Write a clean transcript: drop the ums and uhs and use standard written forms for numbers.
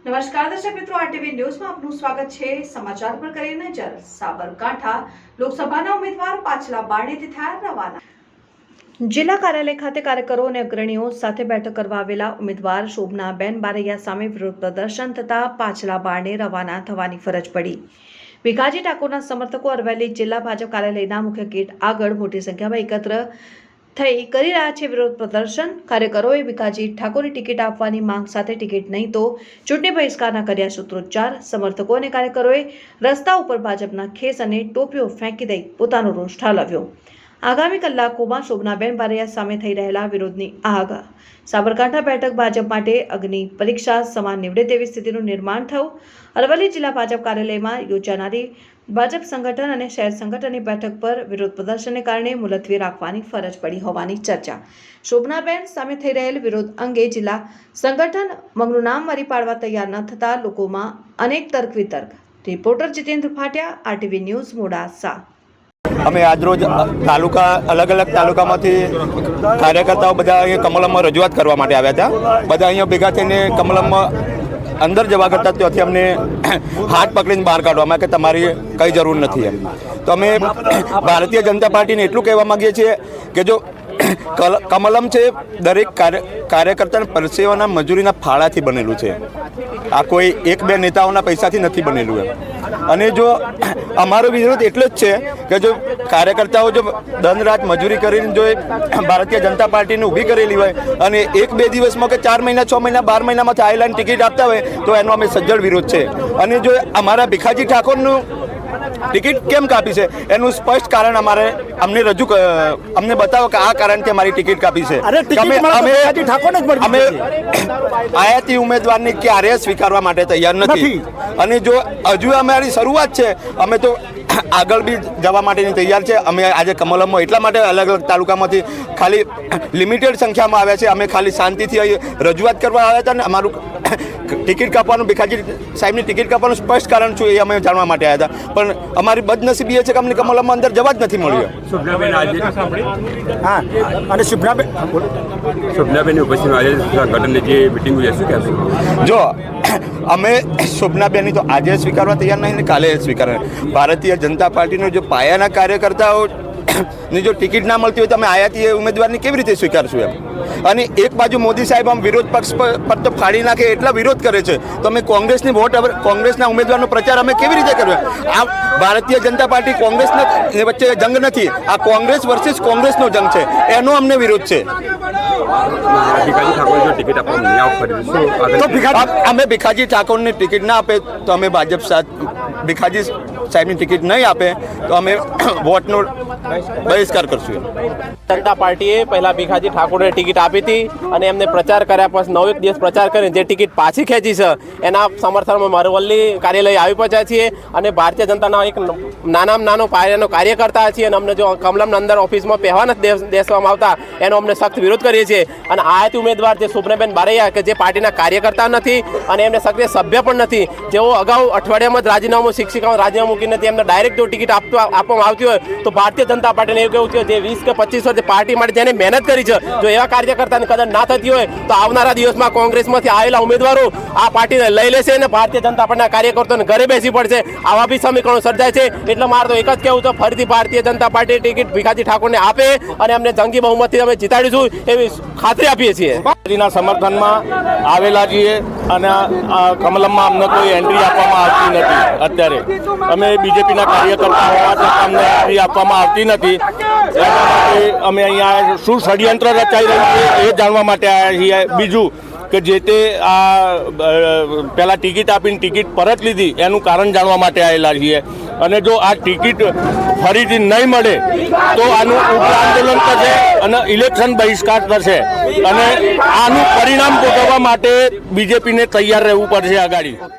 નમસ્કાર દર્શક મિત્રો, આરટીવી ન્યૂઝમાં આપનું સ્વાગત છે। સમાચાર પર કરીએ નજર। સાબરકાંઠા લોકસભાના ઉમેદવાર પાછલા બારણેથી થયા રવાના। જિલ્લા કાર્યાલય ખાતે કાર્યકરો અને અગ્રણીઓ સાથે બેઠક કરવા આવેલા ઉમેદવાર શોભનાબેન બારૈયા સામે વિરોધ પ્રદર્શન થતા પાછલા બારણે રવાના થવાની ફરજ પડી। ભીખાજી ઠાકોરના સમર્થકો અરવલ્લી જિલ્લા ભાજપ કાર્યાલયના મુખ્ય ગેટ આગળ મોટી સંખ્યામાં એકત્ર થઈ કરી રહ્યા છે વિરોધ પ્રદર્શન। કાર્યકરોએ ભીખાજી ઠાકોરની ટિકિટ આપવાની માંગ સાથે ટિકિટ નહીં તો ચૂંટણી બહિષ્કારના કર્યા સૂત્રોચ્ચાર। સમર્થકો અને કાર્યકરોએ રસ્તા ઉપર ભાજપના ખેસ અને ટોપીઓ ફેંકી દઈ પોતાનો રોષ ઠાલવ્યો। આગામી કલાકોમાં શોભનાબેન બારૈયા સામે થઈ રહેલા વિરોધની આગ સાબરકાંઠા બેઠક ભાજપ માટે અગ્નિ પરીક્ષા સમાન નીવડે તેવી સ્થિતિનું નિર્માણ થયું। અરવલ્લી જિલ્લા ભાજપ કાર્યાલયમાં યોજાનારી ભાજપ સંગઠન અને શહેર સંગઠનની બેઠક પર વિરોધ પ્રદર્શનને કારણે મુલતવી રાખવાની ફરજ પડી હોવાની ચર્ચા। શોભનાબેન સામે થઈ રહેલ વિરોધ અંગે જિલ્લા સંગઠન મગનું નામ મારી પાડવા તૈયાર ન થતા લોકોમાં અનેક તર્ક વિતર્ક। Reporter Jitendra Bhatia, RTV news, Modasa. અમે આજરોજ તાલુકા અલગ અલગ તાલુકામાંથી કાર્યકર્તાઓ બધા અહીંયા કમલમમાં રજૂઆત કરવા માટે આવ્યા હતા। બધા અહીંયા ભેગા થઈને કમલમમાં અંદર જવા કરતા ત્યાંથી અમને હાથ પકડીને બહાર કાઢવામાં કે તમારી કંઈ જરૂર નથી એમ। તો અમે ભારતીય જનતા પાર્ટીને એટલું કહેવા માગીએ છીએ કે જો કમલમ છે દરેક કાર્યકર્તાના પરસેવાના મજૂરીના ફાળાથી બનેલું છે। આ કોઈ એક બે નેતાઓના પૈસાથી નથી બનેલું એમ। અને જો અમારો વિરોધ એટલો જ છે કે જો કાર્યકર્તાઓ જો દન રાત મજૂરી કરીને જો ભારતીય જનતા પાર્ટીને ઊભી કરેલી હોય અને એક બે દિવસમાં કે 4 મહિના 6 મહિના 12 મહિનામાં આવેલા ટિકિટ આપતા હોય તો એનો અમે સજ્જડ વિરોધ છે। અને જો અમારા ભીખાજી ઠાકોરનું ટિકિટ કેમ કાપી છે એનું સ્પષ્ટ કારણ અમને બતાવો કે આ કારણથી અમારી ટિકિટ કાપી છે। અમે આયાતી ઉમેદવારને ક્યારેય સ્વીકારવા માટે તૈયાર નથી। અને જો હજુ અમારી શરૂઆત છે, અમે તો આગળ બી જવા માટેની તૈયાર છે। અમે આજે કમલમમાં એટલા માટે અલગ અલગ તાલુકામાંથી ખાલી લિમિટેડ સંખ્યામાં આવ્યા છે। અમે ખાલી શાંતિથી રજૂઆત કરવા આવ્યા હતા અને અમારું ટિકિટ કાપવાનું ભીખાજી સાહેબની ટિકિટ કાપવાનું સ્પષ્ટ કારણ શું એ અમે જાણવા માટે આવ્યા હતા। પણ અમારી બદનસીબી એ છે કે અમને કમલમમાં અંદર જવા જ નથી મળ્યો। શોભનાબેન ઉપસ્થિત સંગઠનની જે મિટિંગ છે શું કહેશો? જો અમે શોભનાબેનની તો આજે સ્વીકારવા તૈયાર નહીં ને કાલે સ્વીકારવા। ભારતીય જનતા પાર્ટીનો જો પાયાના કાર્યકર્તાઓ ની જો ટિકિટ ના મળતી હોય તો અમે આયાતી ઉમેદવારની કેવી રીતે સ્વીકારશું એમ? અને એક બાજુ મોદી સાહેબ આમ વિરોધ પક્ષ પર તો ફાડી નાખે એટલા વિરોધ કરે છે તો અમે કોંગ્રેસની કોંગ્રેસના ઉમેદવારનો પ્રચાર અમે કેવી રીતે કર્યો? આ ભારતીય જનતા પાર્ટી કોંગ્રેસના વચ્ચે જંગ નથી, આ કોંગ્રેસ વર્સિસ કોંગ્રેસનો જંગ છે, એનો અમને વિરોધ છે। અમે ભીખાજી ઠાકોરની ટિકિટ ના આપે તો અમે ભાજપ સાથે ભીખાજી સાહેબની ટિકિટ નહીં આપે તો અમે વોટનો બહિષ્કાર કરશું। જનતા પાર્ટીએ પહેલા ભીખાજી ઠાકોરને ટિકિટ આપી હતી અને એમને પ્રચાર કર્યા પછી 9 દિવસ પ્રચાર કરીને જે ટિકિટ પાછી ખેંચી છે એના સમર્થનમાં અરવલ્લી કાર્યાલય આવી પહોંચ્યા છીએ અને ભારતીય જનતાના એક નાનો પાયાનો કાર્યકર્તા છીએ અને અમને જો કમલમના અંદર ઓફિસમાં પહેવા નથી દેવામાં આવતા એનો અમને સખ્ત વિરોધ કરીએ છીએ। અને આયાતી ઉમેદવાર જે શોભનાબેન બારૈયા કે જે પાર્ટીના કાર્યકર્તા નથી અને એમને સક્રિય સભ્ય પણ નથી, જેઓ અગાઉ અઠવાડિયામાં જ રાજીનામું શિક્ષિકાઓ રાજીનામું મૂકી નથી, એમને ડાયરેક્ટ જો ટિકિટ આપવામાં આવતી હોય તો ભારતીય જનતા પાર્ટીને એવું કહેવું છે જે 20 કે 25 વર્ષ પાર્ટી માટે જેને મહેનત કરી છે જો એવા કાર્યકર્તાની કદર ના થતી હોય તો આવનારા દિવસમાં કોંગ્રેસમાંથી આવેલા ઉમેદવારો આ પાર્ટીને લઈ લેશે અને ભારતીય જનતા પાર્ટીના કાર્યકર્તાઓને ઘરે બેસી પડશે। આવા બી સમીકરણો સર્જાય છે। એટલે મારે તો એક જ કહેવું છે, ફરીથી ભારતીય જનતા પાર્ટી ટિકિટ ભીખાજી ઠાકોરને આપે અને અમને જંગી બહુમતથી અમે જીતાડીશું એવી ખાતરી આપીએ છીએ। ના સમર્થનમાં આવેલા છીએ અને કમલમમાં અમને કોઈ એન્ટ્રી આપવામાં આવતી નથી। અત્યારે અમે બીજેપીના કાર્યકર્તા હોવા છતાં અમને એન્ટ્રી આપવામાં આવતી નથી। અમે અહીંયા શું ષડયંત્ર રચાઈ રહ્યું છે એ જાણવા માટે આવ્યા છીએ। બીજું કે જે તે આ પહેલાં ટિકિટ આપીને ટિકિટ પરત લીધી એનું કારણ જાણવા માટે આવેલા છીએ। અને જો આ ટિકિટ ફરીથી નહીં મળે તો આનું ઉગ્ર આંદોલન થશે અને ઇલેક્શન બહિષ્કાર થશે અને આનું પરિણામ ભોગવવા માટે બીજેપીને તૈયાર રહેવું પડશે આગાડી।